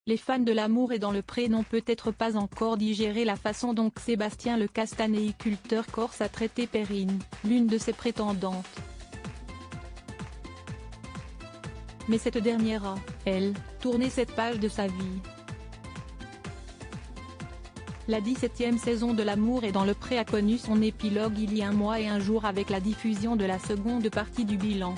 Les fans de L'amour est dans le pré n'ont peut-être pas encore digéré la façon dont Sébastien le castanéiculteur corse a traité Perrine, l'une de ses prétendantes. Mais cette dernière a, elle, tourné cette page de sa vie. La 17e saison de L'amour est dans le pré a connu son épilogue il y a un mois et un jour avec la diffusion de la seconde partie du bilan.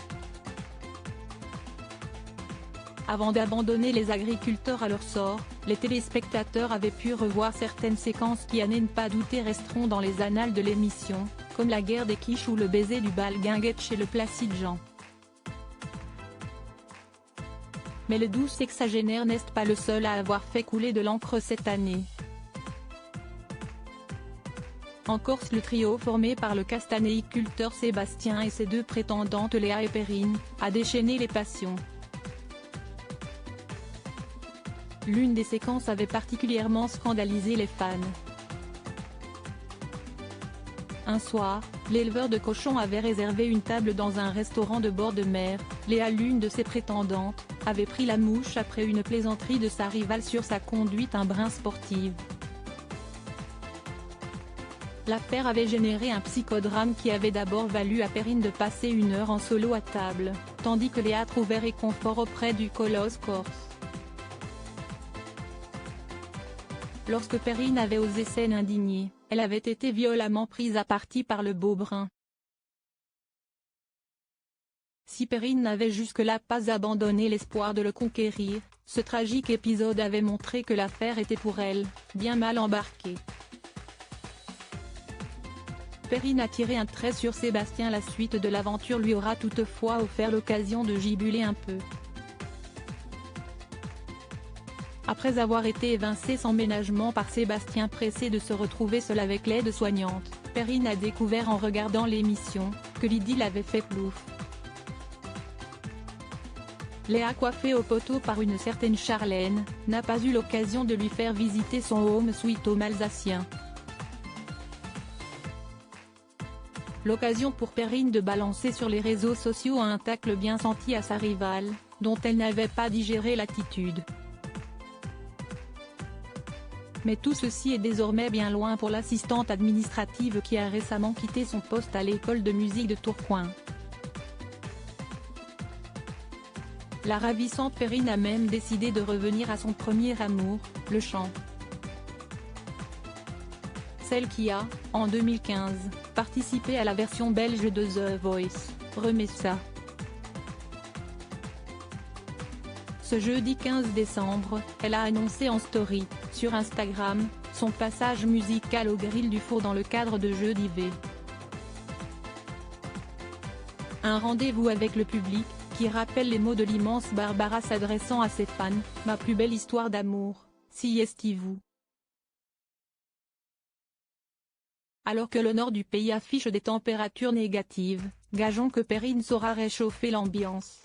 Avant d'abandonner les agriculteurs à leur sort, les téléspectateurs avaient pu revoir certaines séquences qui à n'en pas douter resteront dans les annales de l'émission, comme la guerre des quiches ou le baiser du bal guinguette chez le Placide Jean. Mais le doux sexagénaire n'est pas le seul à avoir fait couler de l'encre cette année. En Corse, le trio formé par le castanéiculteur Sébastien et ses deux prétendantes Léa et Perrine, a déchaîné les passions. L'une des séquences avait particulièrement scandalisé les fans. Un soir, l'éleveur de cochons avait réservé une table dans un restaurant de bord de mer. Léa, l'une de ses prétendantes, avait pris la mouche après une plaisanterie de sa rivale sur sa conduite un brin sportive. L'affaire avait généré un psychodrame qui avait d'abord valu à Perrine de passer une heure en solo à table, tandis que Léa trouvait réconfort auprès du colosse corse. Lorsque Perrine avait osé scène indignée, elle avait été violemment prise à partie par le beau brun. Si Perrine n'avait jusque-là pas abandonné l'espoir de le conquérir, ce tragique épisode avait montré que l'affaire était pour elle, bien mal embarquée. Perrine a tiré un trait sur Sébastien. La suite de l'aventure lui aura toutefois offert l'occasion de gibuler un peu. Après avoir été évincée sans ménagement par Sébastien pressé de se retrouver seul avec l'aide-soignante, Perrine a découvert en regardant l'émission, que l'idylle avait fait plouf. Léa, coiffée au poteau par une certaine Charlène, n'a pas eu l'occasion de lui faire visiter son home sweet home alsacien. L'occasion pour Perrine de balancer sur les réseaux sociaux un tacle bien senti à sa rivale, dont elle n'avait pas digéré l'attitude. Mais tout ceci est désormais bien loin pour l'assistante administrative qui a récemment quitté son poste à l'école de musique de Tourcoing. La ravissante Perrine a même décidé de revenir à son premier amour, le chant. Celle qui a, en 2015, participé à la version belge de The Voice, remet ça. Ce jeudi 15 décembre, elle a annoncé en story, sur Instagram, son passage musical au Grill du Four dans le cadre de Jeudi V. Un rendez-vous avec le public, qui rappelle les mots de l'immense Barbara s'adressant à ses fans, « Ma plus belle histoire d'amour, si estivez-vous ». Alors que le nord du pays affiche des températures négatives, gageons que Perrine saura réchauffer l'ambiance.